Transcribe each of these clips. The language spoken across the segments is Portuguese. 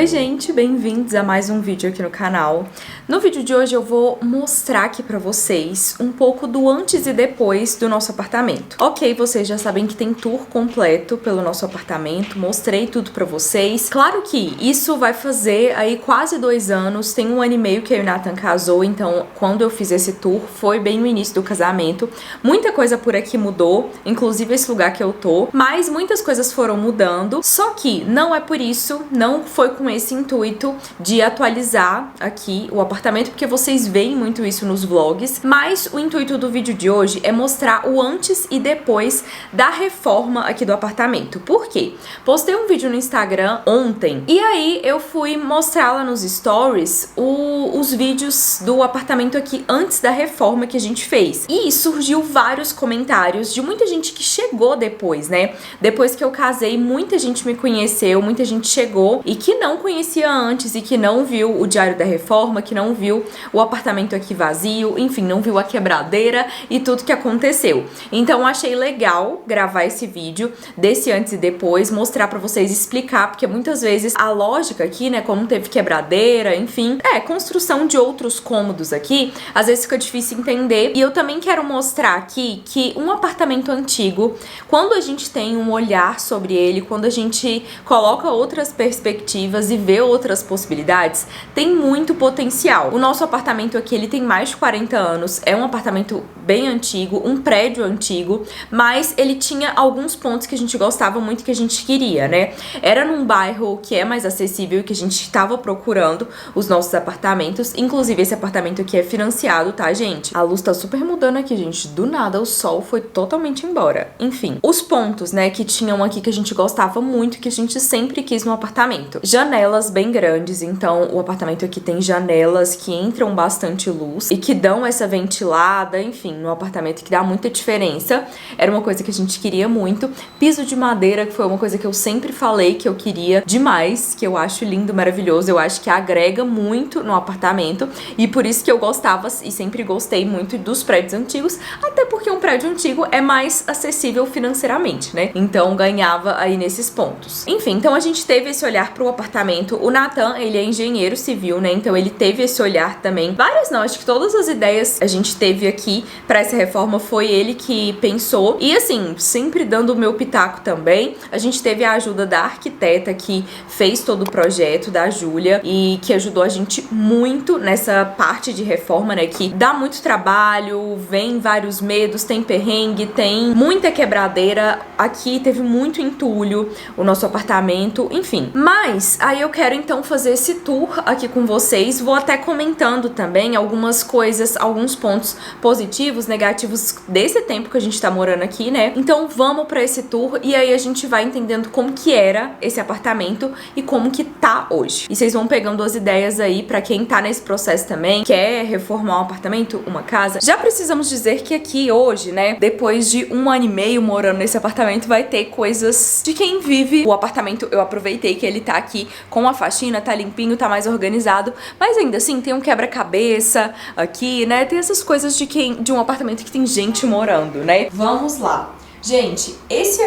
Oi gente, bem-vindos a mais um vídeo aqui no canal. No vídeo de hoje eu vou mostrar aqui pra vocês um pouco do antes e depois do nosso apartamento. Ok, vocês já sabem que tem tour completo pelo nosso apartamento, mostrei tudo pra vocês. Claro que isso vai fazer aí quase 2 anos, tem 1 ano e meio que eu e o Nathan casou, então quando eu fiz esse tour foi bem no início do casamento. Muita coisa por aqui mudou, inclusive esse lugar que eu tô, mas muitas coisas foram mudando, só que não é por isso, não foi com esse intuito de atualizar aqui o apartamento, porque vocês veem muito isso nos vlogs, mas o intuito do vídeo de hoje é mostrar o antes e depois da reforma aqui do apartamento. Por quê? Postei um vídeo no Instagram ontem, e aí eu fui mostrar lá nos stories os vídeos do apartamento aqui antes da reforma que a gente fez. E surgiu vários comentários de muita gente que chegou depois, né? Depois que eu casei, muita gente me conheceu, muita gente chegou e que não conhecia antes e que não viu o diário da reforma, que não viu o apartamento aqui vazio, enfim, não viu a quebradeira e tudo que aconteceu. Então achei legal gravar esse vídeo desse antes e depois, mostrar pra vocês, explicar, porque muitas vezes a lógica aqui, né, como teve quebradeira, enfim, construção de outros cômodos aqui, às vezes fica difícil entender. E eu também quero mostrar aqui que um apartamento antigo, quando a gente tem um olhar sobre ele, quando a gente coloca outras perspectivas e vê outras possibilidades, tem muito potencial. O nosso apartamento aqui, ele tem mais de 40 anos, é um apartamento bem antigo, um prédio antigo, mas ele tinha alguns pontos que a gente gostava muito, que a gente queria, né? Era num bairro que é mais acessível e que a gente estava procurando os nossos apartamentos, inclusive esse apartamento aqui é financiado, tá, gente? A luz tá super mudando aqui, gente, do nada o sol foi totalmente embora. Enfim, os pontos, né, que tinham aqui que a gente gostava muito, que a gente sempre quis no apartamento. Janelas bem grandes, então o apartamento aqui tem janelas que entram bastante luz e que dão essa ventilada, enfim, no apartamento, que dá muita diferença. Era uma coisa que a gente queria muito. Piso de madeira, que foi uma coisa que eu sempre falei que eu queria demais, que eu acho lindo, maravilhoso, eu acho que agrega muito no apartamento e por isso que eu gostava e sempre gostei muito dos prédios antigos, até porque um prédio antigo é mais acessível financeiramente, né? Então ganhava aí nesses pontos. Enfim, então a gente teve esse olhar pro apartamento. O Nathan, ele é engenheiro civil, né? Então ele teve esse olhar também. Várias não, acho que todas as ideias a gente teve aqui pra essa reforma foi ele que pensou. E assim, sempre dando o meu pitaco também. A gente teve a ajuda da arquiteta que fez todo o projeto, da Júlia, e que ajudou a gente muito nessa parte de reforma, né? Que dá muito trabalho, vem vários medos, tem perrengue, tem muita quebradeira. Aqui teve muito entulho, o nosso apartamento, enfim. Mas aí eu quero então fazer esse tour aqui com vocês. Vou até comentando também algumas coisas, alguns pontos positivos, negativos desse tempo que a gente tá morando aqui, né? Então vamos pra esse tour e aí a gente vai entendendo como que era esse apartamento e como que tá hoje. E vocês vão pegando as ideias aí pra quem tá nesse processo também, quer reformar um apartamento, uma casa. Já precisamos dizer que aqui hoje, né, depois de 1 ano e meio morando nesse apartamento, vai ter coisas de quem vive o apartamento. Eu aproveitei que ele tá aqui com a faxina, tá limpinho, tá mais organizado, mas ainda assim tem um quebra-cabeça aqui, né? Tem essas coisas de um apartamento que tem gente morando, né? Vamos lá. Gente, essa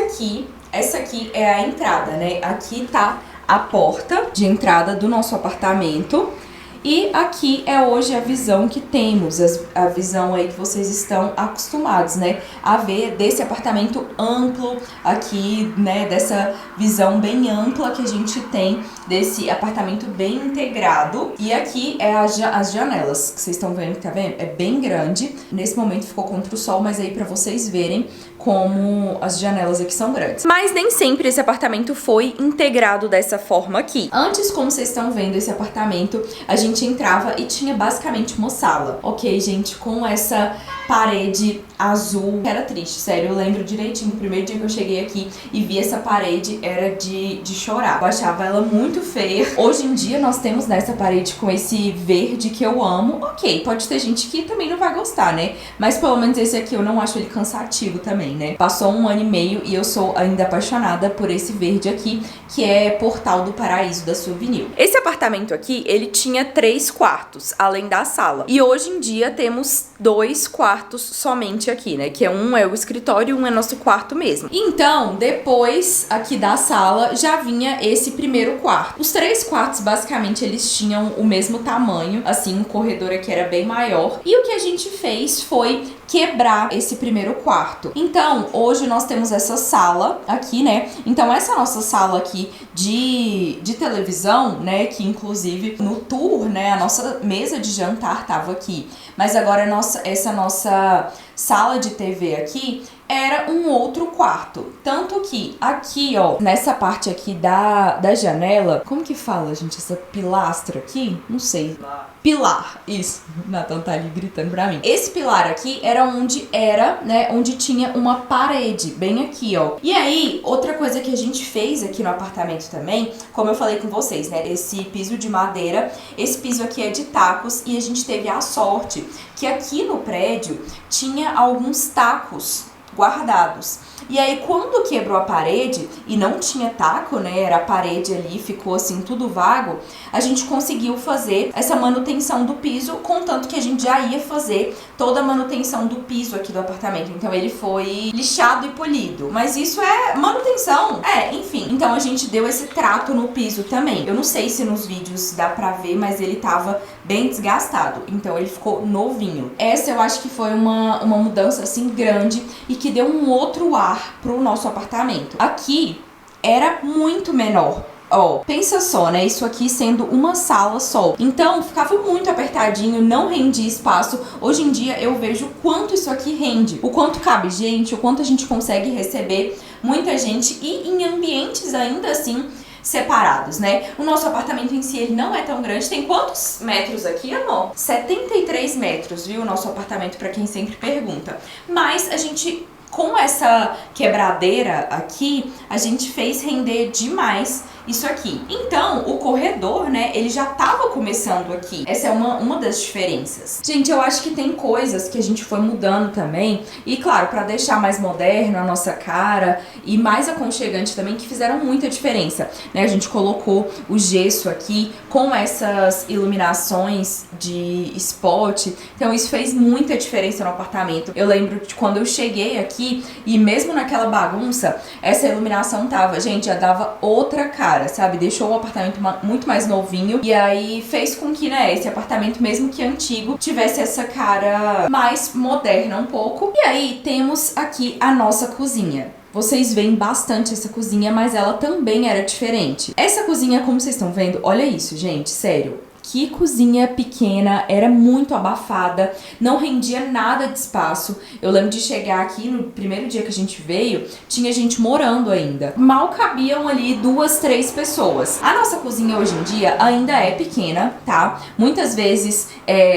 aqui é a entrada, né? Aqui tá a porta de entrada do nosso apartamento. E aqui é hoje a visão que temos, a visão aí que vocês estão acostumados, né, a ver desse apartamento amplo aqui, né, dessa visão bem ampla que a gente tem desse apartamento bem integrado. E aqui é as janelas, que vocês estão vendo, tá vendo? É bem grande. Nesse momento ficou contra o sol, mas aí pra vocês verem como as janelas aqui são grandes. Mas nem sempre esse apartamento foi integrado dessa forma aqui. Antes, como vocês estão vendo, esse apartamento, a gente entrava e tinha basicamente uma sala. Ok, gente, com essa parede azul. Era triste, sério, eu lembro direitinho. O primeiro dia que eu cheguei aqui e vi essa parede, era de chorar. Eu achava ela muito feia. Hoje em dia nós temos nessa parede com esse verde que eu amo. Ok, pode ter gente que também não vai gostar, né? Mas pelo menos esse aqui eu não acho ele cansativo também, né? Passou 1 ano e meio e eu sou ainda apaixonada por esse verde aqui, que é Portal do Paraíso da Souvenir. Esse apartamento aqui, ele tinha 3 quartos, além da sala. E hoje em dia temos 2 quartos quartos somente aqui, né? Que um é o escritório e um é nosso quarto mesmo. Então, depois aqui da sala já vinha esse primeiro quarto. Os 3 quartos, basicamente, eles tinham o mesmo tamanho, assim, o corredor aqui era bem maior. E o que a gente fez foi quebrar esse primeiro quarto. Então, hoje nós temos essa sala aqui, né? Então, essa nossa sala aqui de televisão, né? Que inclusive no tour, né? A nossa mesa de jantar tava aqui. Mas agora essa nossa sala de TV aqui era um outro quarto. Tanto que aqui, ó, nessa parte aqui da janela, como que fala, gente? Essa pilastra aqui? Não sei. Pilar, isso. Nathan tá ali gritando pra mim. Esse pilar aqui era, né, onde tinha uma parede, bem aqui, ó. E aí, outra coisa que a gente fez aqui no apartamento também, como eu falei com vocês, né, esse piso de madeira, esse piso aqui é de tacos e a gente teve a sorte que aqui no prédio tinha alguns tacos guardados. E aí, quando quebrou a parede e não tinha taco, né, era a parede ali, ficou assim tudo vago, a gente conseguiu fazer essa manutenção do piso, contanto que a gente já ia fazer toda a manutenção do piso aqui do apartamento. Então ele foi lixado e polido. Mas isso é manutenção. Enfim. Então a gente deu esse trato no piso também. Eu não sei se nos vídeos dá pra ver, mas ele tava bem desgastado. Então ele ficou novinho. Essa eu acho que foi uma mudança assim grande e que deu um outro ar pro nosso apartamento. Aqui era muito menor. Ó, pensa só, né? Isso aqui sendo uma sala só. Então, ficava muito apertadinho, não rendia espaço. Hoje em dia, eu vejo o quanto isso aqui rende. O quanto cabe gente, o quanto a gente consegue receber muita gente e em ambientes ainda assim separados, né? O nosso apartamento em si, ele não é tão grande. Tem quantos metros aqui, amor? 73 metros, viu? O nosso apartamento, pra quem sempre pergunta. Mas a gente, com essa quebradeira aqui, a gente fez render demais isso aqui. Então, o corredor, né, ele já tava começando aqui. Essa é uma das diferenças. Gente, eu acho que tem coisas que a gente foi mudando também. E, claro, pra deixar mais moderno a nossa cara e mais aconchegante também, que fizeram muita diferença, né? A gente colocou o gesso aqui com essas iluminações de spot. Então, isso fez muita diferença no apartamento. Eu lembro de quando eu cheguei aqui e mesmo naquela bagunça, essa iluminação tava, gente, já dava outra cara, sabe? Deixou o apartamento muito mais novinho e aí fez com que, né, esse apartamento, mesmo que antigo, tivesse essa cara mais moderna um pouco. E aí temos aqui a nossa cozinha. Vocês veem bastante essa cozinha, mas ela também era diferente. Essa cozinha, como vocês estão vendo, olha isso, gente, sério. Que cozinha pequena, era muito abafada, não rendia nada de espaço. Eu lembro de chegar aqui no primeiro dia que a gente veio, tinha gente morando ainda. Mal cabiam ali 2, 3 pessoas. A nossa cozinha hoje em dia ainda é pequena, tá? Muitas vezes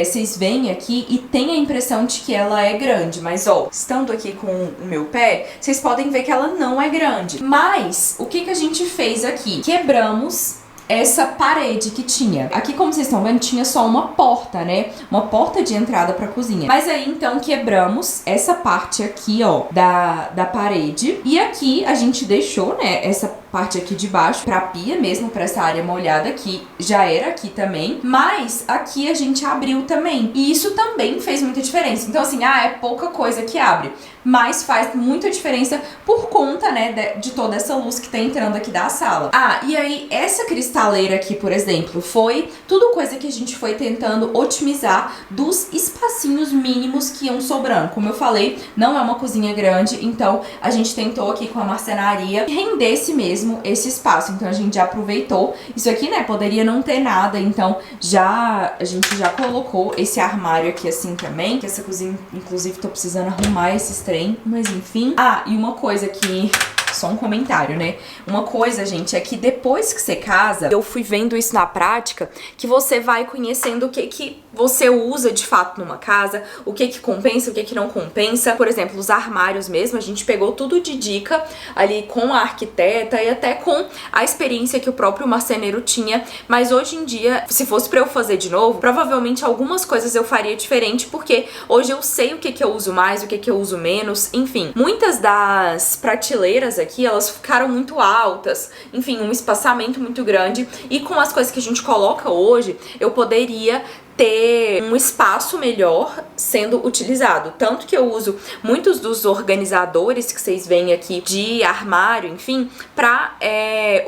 vocês vêm aqui e tem a impressão de que ela é grande, mas ó, estando aqui com o meu pé, vocês podem ver que ela não é grande. Mas o que a gente fez aqui? Quebramos essa parede que tinha. Aqui, como vocês estão vendo, tinha só uma porta, né? Uma porta de entrada pra cozinha. Mas aí, então, quebramos essa parte aqui, ó, da parede. E aqui a gente deixou, né, essa parte aqui de baixo pra pia mesmo, pra essa área molhada, que já era aqui também. Mas aqui a gente abriu também. E isso também fez muita diferença. Então, assim, é pouca coisa que abre. Mas faz muita diferença por conta, né, de toda essa luz que tá entrando aqui da sala. E aí, essa cristaleira aqui, por exemplo, foi tudo coisa que a gente foi tentando otimizar dos espacinhos mínimos que iam sobrando. Como eu falei, não é uma cozinha grande, então a gente tentou aqui com a marcenaria que rendesse mesmo esse espaço. Então a gente já aproveitou. Isso aqui, né, poderia não ter nada, então a gente já colocou esse armário aqui assim também, que essa cozinha, inclusive, tô precisando arrumar esses trem, mas enfim. E uma coisa que... Só um comentário, né? Uma coisa, gente, é que depois que você casa, eu fui vendo isso na prática, que você vai conhecendo o que você usa de fato numa casa, o que compensa, o que não compensa. Por exemplo, os armários mesmo, a gente pegou tudo de dica ali com a arquiteta e até com a experiência que o próprio marceneiro tinha. Mas hoje em dia, se fosse pra eu fazer de novo, provavelmente algumas coisas eu faria diferente, porque hoje eu sei o que eu uso mais, o que eu uso menos, enfim. Muitas das prateleiras aqui, elas ficaram muito altas, enfim, um espaçamento muito grande, e com as coisas que a gente coloca hoje, eu poderia ter um espaço melhor sendo utilizado. Tanto que eu uso muitos dos organizadores que vocês veem aqui de armário, enfim, pra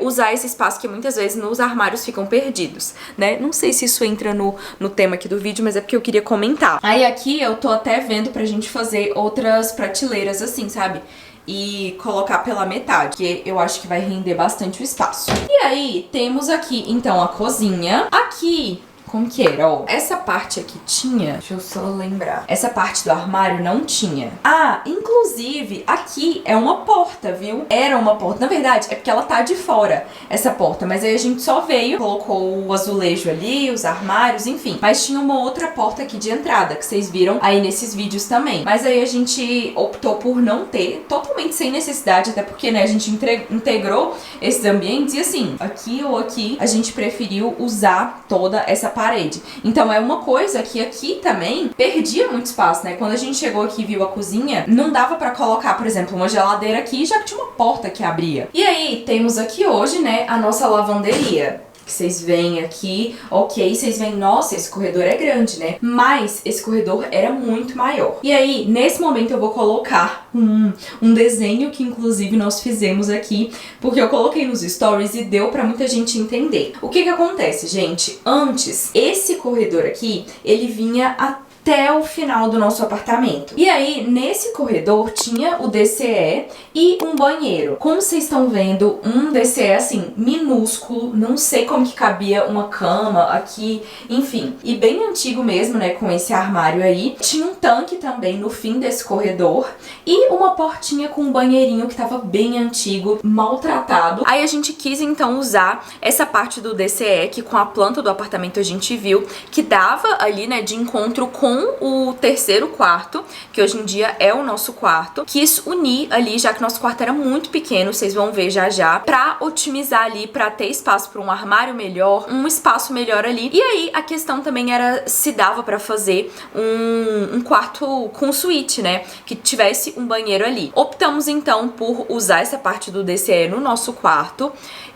usar esse espaço que muitas vezes nos armários ficam perdidos, né? Não sei se isso entra no tema aqui do vídeo, mas é porque eu queria comentar. Aí aqui eu tô até vendo pra gente fazer outras prateleiras assim, sabe? E colocar pela metade, que eu acho que vai render bastante o espaço. E aí, temos aqui, então, a cozinha. Aqui, como que era? Ó, essa parte aqui tinha... Deixa eu só lembrar. Essa parte do armário não tinha. Ah, inclusive, aqui é uma porta, viu? Era uma porta. Na verdade, é porque ela tá de fora, essa porta. Mas aí a gente só veio, colocou o azulejo ali, os armários, enfim. Mas tinha uma outra porta aqui de entrada, que vocês viram aí nesses vídeos também. Mas aí a gente optou por não ter, totalmente sem necessidade, até porque, né, a gente integrou esses ambientes. E assim, aqui ou aqui, a gente preferiu usar toda essa parede. Então é uma coisa que aqui também perdia muito espaço, né? Quando a gente chegou aqui e viu a cozinha, não dava pra colocar, por exemplo, uma geladeira aqui, já que tinha uma porta que abria. E aí, temos aqui hoje, né, a nossa lavanderia. Que vocês veem aqui, ok, vocês veem, nossa, esse corredor é grande, né? Mas esse corredor era muito maior. E aí, nesse momento eu vou colocar um desenho que inclusive nós fizemos aqui, porque eu coloquei nos stories e deu pra muita gente entender. O que que acontece, gente? Antes, esse corredor aqui, ele vinha até o final do nosso apartamento. E aí, nesse corredor, tinha o DCE e um banheiro. Como vocês estão vendo, um DCE, assim, minúsculo. Não sei como que cabia uma cama aqui, enfim. E bem antigo mesmo, né, com esse armário aí. Tinha um tanque também no fim desse corredor. E uma portinha com um banheirinho que tava bem antigo, maltratado. Aí a gente quis, então, usar essa parte do DCE, que com a planta do apartamento a gente viu, que dava ali, né, de encontro com o terceiro quarto, que hoje em dia é o nosso quarto. Quis unir ali, já que nosso quarto era muito pequeno, vocês vão ver já já, pra otimizar ali, pra ter espaço pra um armário melhor, um espaço melhor ali. E aí, a questão também era se dava pra fazer um quarto com suíte, né, que tivesse um banheiro ali. Optamos, então, por usar essa parte do DCE no nosso quarto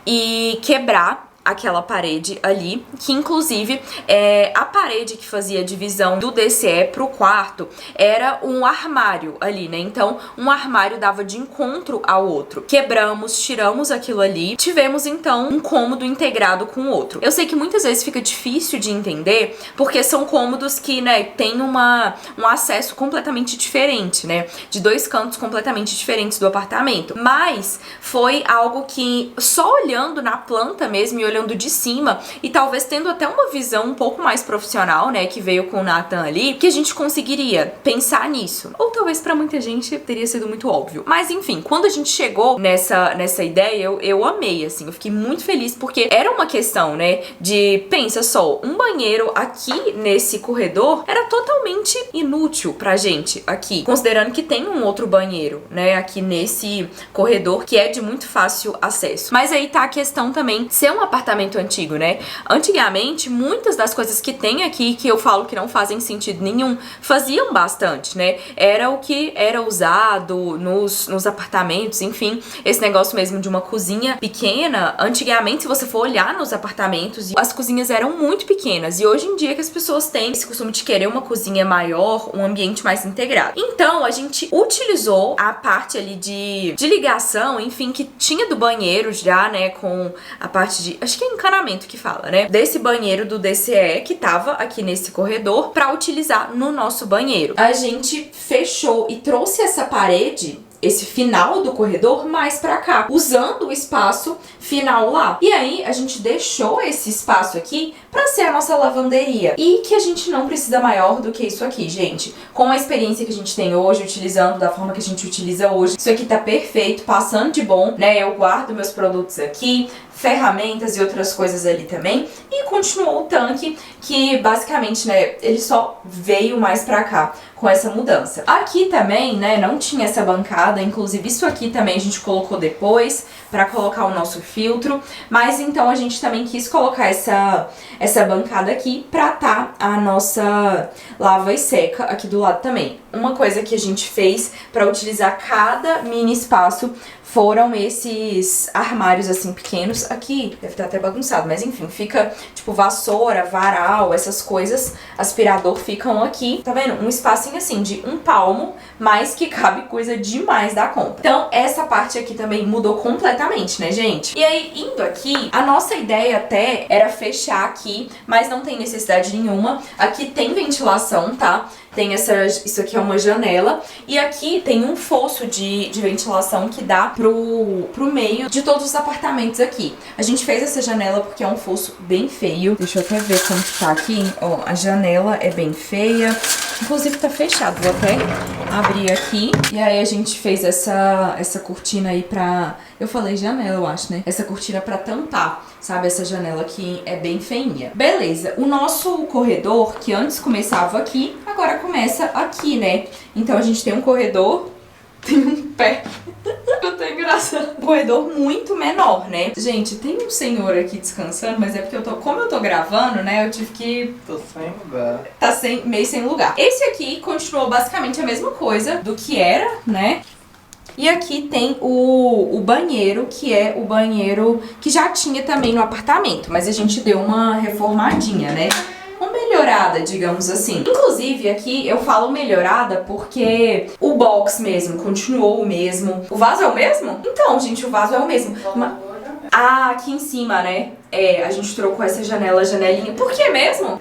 e quebrar aquela parede ali, que inclusive a parede que fazia a divisão do DCE pro quarto era um armário ali, né? Então, um armário dava de encontro ao outro. Quebramos, tiramos aquilo ali, tivemos então um cômodo integrado com o outro. Eu sei que muitas vezes fica difícil de entender, porque são cômodos que, né, tem um acesso completamente diferente, né? De dois cantos completamente diferentes do apartamento. Mas foi algo que, só olhando na planta mesmo e olhando de cima, e talvez tendo até uma visão um pouco mais profissional, né, que veio com o Nathan ali, que a gente conseguiria pensar nisso. Ou talvez pra muita gente teria sido muito óbvio. Mas enfim, quando a gente chegou nessa ideia, eu amei, assim, eu fiquei muito feliz, porque era uma questão, né, de, pensa só, um banheiro aqui nesse corredor era totalmente inútil pra gente aqui, considerando que tem um outro banheiro, né, aqui nesse corredor, que é de muito fácil acesso. Mas aí tá a questão também de ser um apartamento antigo, né? Antigamente, muitas das coisas que tem aqui, que eu falo que não fazem sentido nenhum, faziam bastante, né? Era o que era usado nos apartamentos, enfim, esse negócio mesmo de uma cozinha pequena. Antigamente, se você for olhar nos apartamentos, as cozinhas eram muito pequenas, e hoje em dia que as pessoas têm esse costume de querer uma cozinha maior, um ambiente mais integrado. Então, a gente utilizou a parte ali de ligação, enfim, que tinha do banheiro já, né, com a parte de, acho que é encanamento que fala, né, desse banheiro do DCE que tava aqui nesse corredor pra utilizar no nosso banheiro. A gente fechou e trouxe essa parede, esse final do corredor, mais pra cá, usando o espaço final lá. E aí, a gente deixou esse espaço aqui pra ser a nossa lavanderia. E que a gente não precisa maior do que isso aqui, gente. Com a experiência que a gente tem hoje, utilizando da forma que a gente utiliza hoje, isso aqui tá perfeito, passando de bom, né? Eu guardo meus produtos aqui, ferramentas e outras coisas ali também. E continuou o tanque, que basicamente, né, ele só veio mais pra cá com essa mudança. Aqui também, né, não tinha essa bancada, inclusive isso aqui também a gente colocou depois pra colocar o nosso filtro, mas então a gente também quis colocar essa bancada aqui pra tá a nossa lava e seca aqui do lado também. uma coisa que a gente fez pra utilizar cada mini espaço foram esses armários assim pequenos. Aqui deve estar até bagunçado, mas enfim, fica tipo vassoura, varal, essas coisas, aspirador ficam aqui. Tá vendo? Um espacinho assim de 1 palmo, mas que cabe coisa demais da conta. Então essa parte aqui também mudou completamente, né, gente? E aí, indo aqui, a nossa ideia até era fechar aqui, mas não tem necessidade nenhuma. Aqui tem ventilação, tá? Tem isso aqui é uma janela. E aqui tem um fosso de ventilação que dá pro meio de todos os apartamentos aqui. A gente fez essa janela porque é um fosso bem feio. Deixa eu até ver como que tá aqui. Ó, a janela é bem feia. Inclusive tá fechado. Vou até abrir aqui. E aí a gente fez essa cortina aí pra... Eu falei janela, eu acho, né? Essa cortina pra tampar, sabe? Essa janela aqui é bem feinha. Beleza. O nosso corredor, que antes começava aqui, agora começa aqui, né? Então a gente tem um corredor, tem um pé. Eu tô engraçado. Um corredor muito menor, né? Gente, tem um senhor aqui descansando, mas é porque como eu tô gravando, né? Eu tive que... Tô sem lugar. Tá meio sem lugar. Esse aqui continuou basicamente a mesma coisa do que era, né? E aqui tem o banheiro, que é o banheiro que já tinha também no apartamento, mas a gente deu uma reformadinha, né? Uma melhorada, digamos assim. Inclusive, aqui eu falo melhorada porque o box mesmo continuou o mesmo. O vaso é o mesmo? Então, gente, o vaso é o mesmo. Ah, aqui em cima, né? É, a gente trocou essa janelinha. Por que mesmo?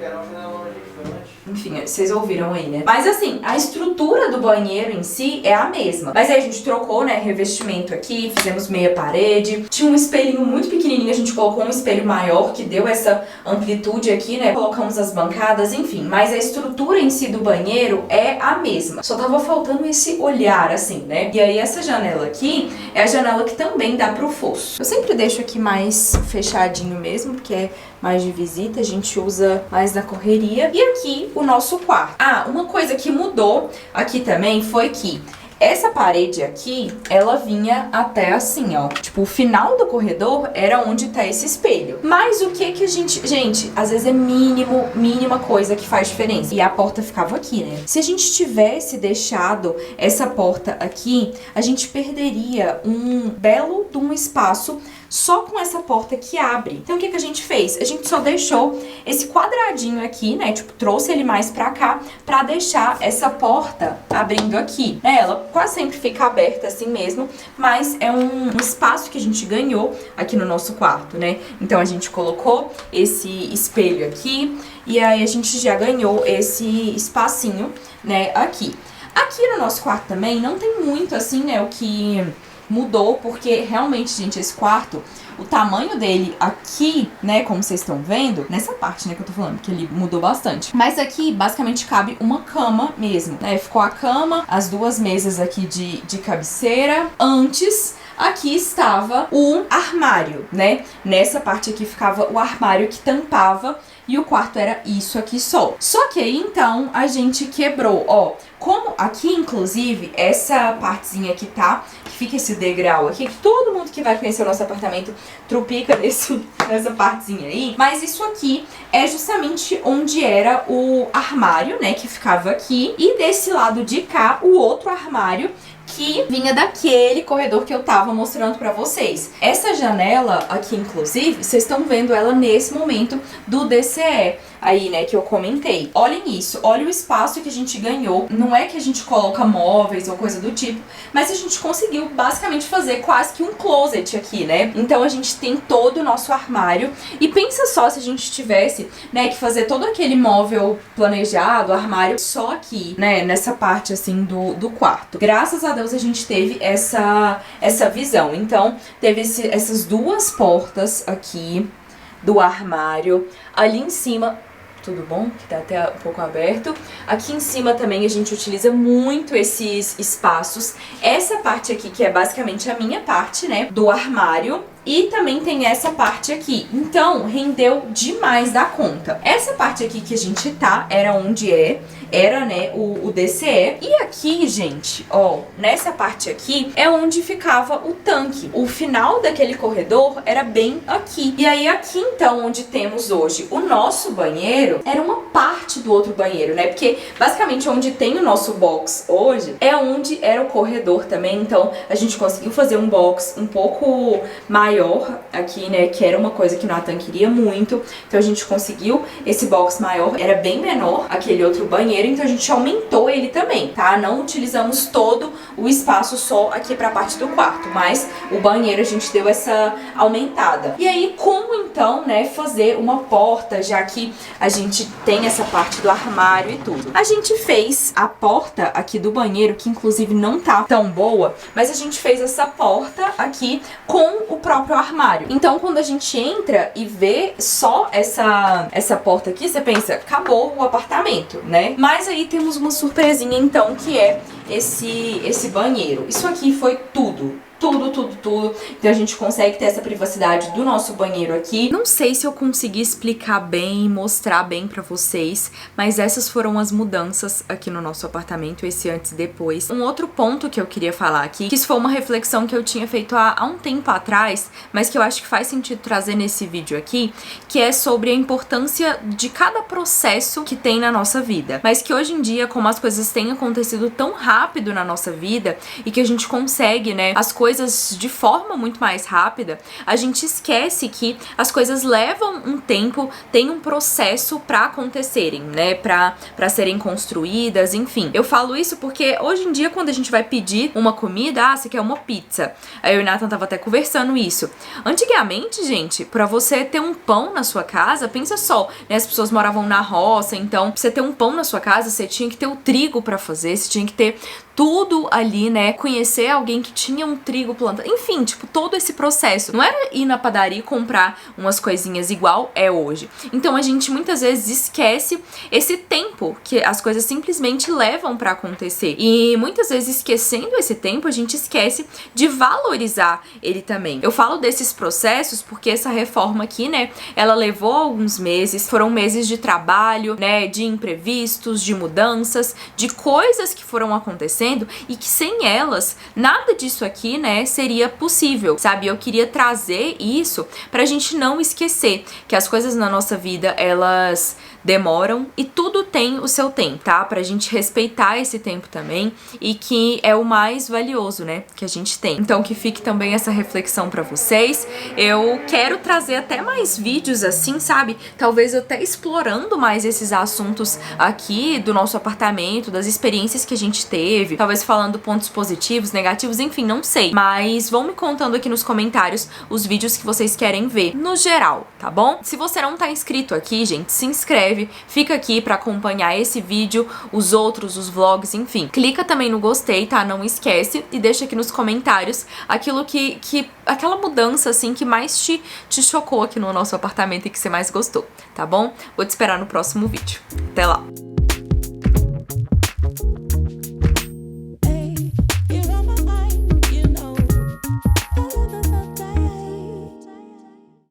Enfim, vocês ouviram aí, né? Mas assim, a estrutura do banheiro em si é a mesma. Mas aí a gente trocou, né, revestimento aqui, fizemos meia parede. Tinha um espelhinho muito pequenininho, a gente colocou um espelho maior que deu essa amplitude aqui, né? Colocamos as bancadas, enfim. Mas a estrutura em si do banheiro é a mesma. Só tava faltando esse olhar, assim, né? E aí essa janela aqui é a janela que também dá pro fosso. Eu sempre deixo aqui mais fechadinho mesmo, porque é mais de visita, a gente usa mais na correria. E aqui o nosso quarto. Ah, uma coisa que mudou aqui também foi que essa parede aqui, ela vinha até assim, ó. Tipo, o final do corredor era onde tá esse espelho. Mas o que a gente... Gente, às vezes é mínima coisa que faz diferença. E a porta ficava aqui, né? Se a gente tivesse deixado essa porta aqui, a gente perderia um belo de um espaço só com essa porta que abre. Então, o que a gente fez? A gente só deixou esse quadradinho aqui, né? Tipo, trouxe ele mais pra cá pra deixar essa porta abrindo aqui, né? Ela quase sempre fica aberta assim mesmo, mas é um espaço que a gente ganhou aqui no nosso quarto, né? Então, a gente colocou esse espelho aqui e aí a gente já ganhou esse espacinho, né, aqui. Aqui no nosso quarto também não tem muito assim, né, o que... mudou, porque realmente, gente, esse quarto, o tamanho dele aqui, né, como vocês estão vendo, nessa parte, né, que eu tô falando, que ele mudou bastante. Mas aqui, basicamente, cabe uma cama mesmo, né, ficou a cama, as duas mesas aqui de cabeceira. Antes, aqui estava o armário, né, nessa parte aqui ficava o armário que tampava e o quarto era isso aqui só. Só que aí, então, a gente quebrou, ó. Como aqui, inclusive, essa partezinha que tá, que fica esse degrau aqui, que todo mundo que vai conhecer o nosso apartamento trupica nessa partezinha aí. Mas isso aqui é justamente onde era o armário, né, que ficava aqui. E desse lado de cá, o outro armário que vinha daquele corredor que eu tava mostrando pra vocês. Essa janela aqui, inclusive, vocês estão vendo ela nesse momento do DCE aí, né, que eu comentei. Olhem isso, olha o espaço que a gente ganhou. Não é que a gente coloca móveis ou coisa do tipo, mas a gente conseguiu basicamente fazer quase que um closet aqui, né? Então a gente tem todo o nosso armário. E pensa só se a gente tivesse, né, que fazer todo aquele móvel planejado, armário, só aqui, né, nessa parte assim do quarto. Graças a Deus a gente teve essa visão. Então teve essas duas portas aqui do armário. Ali em cima, tudo bom? Que tá até um pouco aberto. Aqui em cima também a gente utiliza muito esses espaços. Essa parte aqui, que é basicamente a minha parte, né, do armário. E também tem essa parte aqui. Então, rendeu demais da conta. Essa parte aqui que a gente tá, era onde era, né, o DCE. E aqui, gente, ó, nessa parte aqui é onde ficava o tanque. O final daquele corredor era bem aqui. E aí aqui, então, onde temos hoje o nosso banheiro, era uma parte do outro banheiro, né? Porque basicamente onde tem o nosso box hoje é onde era o corredor também. Então a gente conseguiu fazer um box um pouco maior aqui, né? Que era uma coisa que o Nathan queria muito. Então a gente conseguiu esse box maior. Era bem menor aquele outro banheiro, então a gente aumentou ele também, tá? Não utilizamos todo o espaço só aqui pra parte do quarto, mas o banheiro a gente deu essa aumentada. E aí, como então, né, fazer uma porta, já que a gente tem essa parte do armário e tudo? A gente fez a porta aqui do banheiro, que inclusive não tá tão boa, mas a gente fez essa porta aqui com o próprio armário. Então, quando a gente entra e vê só essa porta aqui, você pensa, acabou o apartamento, né? Mas aí temos uma surpresinha, então, que é esse banheiro. Isso aqui foi tudo. Tudo. Então a gente consegue ter essa privacidade do nosso banheiro aqui. Não sei se eu consegui explicar bem, mostrar bem pra vocês, mas essas foram as mudanças aqui no nosso apartamento, esse antes e depois. Um outro ponto que eu queria falar aqui, que isso foi uma reflexão que eu tinha feito há um tempo atrás, mas que eu acho que faz sentido trazer nesse vídeo aqui, que é sobre a importância de cada processo que tem na nossa vida. Mas que hoje em dia, como as coisas têm acontecido tão rápido na nossa vida e que a gente consegue, né, as coisas de forma muito mais rápida, a gente esquece que as coisas levam um tempo, tem um processo pra acontecerem, né, pra serem construídas, enfim. Eu falo isso porque hoje em dia, quando a gente vai pedir uma comida, você quer uma pizza. Aí eu e o Nathan tava até conversando isso. Antigamente, gente, pra você ter um pão na sua casa, pensa só, né, as pessoas moravam na roça, então pra você ter um pão na sua casa, você tinha que ter o trigo pra fazer, você tinha que ter tudo ali, né, conhecer alguém que tinha um trigo plantado, enfim, tipo, todo esse processo. Não era ir na padaria e comprar umas coisinhas igual é hoje. Então a gente muitas vezes esquece esse tempo que as coisas simplesmente levam pra acontecer. E muitas vezes esquecendo esse tempo, a gente esquece de valorizar ele também. Eu falo desses processos porque essa reforma aqui, né, ela levou alguns meses, foram meses de trabalho, né, de imprevistos, de mudanças, de coisas que foram acontecendo e que sem elas, nada disso aqui, né, seria possível, sabe? Eu queria trazer isso pra gente não esquecer que as coisas na nossa vida, elas demoram e tudo tem o seu tempo, tá? Pra gente respeitar esse tempo também e que é o mais valioso, né, que a gente tem. Então que fique também essa reflexão pra vocês. Eu quero trazer até mais vídeos assim, sabe? Talvez até explorando mais esses assuntos aqui do nosso apartamento, das experiências que a gente teve, talvez falando pontos positivos, negativos, enfim, não sei. Mas vão me contando aqui nos comentários os vídeos que vocês querem ver no geral, tá bom? Se você não tá inscrito aqui, gente, se inscreve, fica aqui pra acompanhar esse vídeo, os outros, os vlogs, enfim. Clica também no gostei, tá? Não esquece e deixa aqui nos comentários aquilo aquela mudança, assim, que mais te chocou aqui no nosso apartamento e que você mais gostou, tá bom? Vou te esperar no próximo vídeo. Até lá!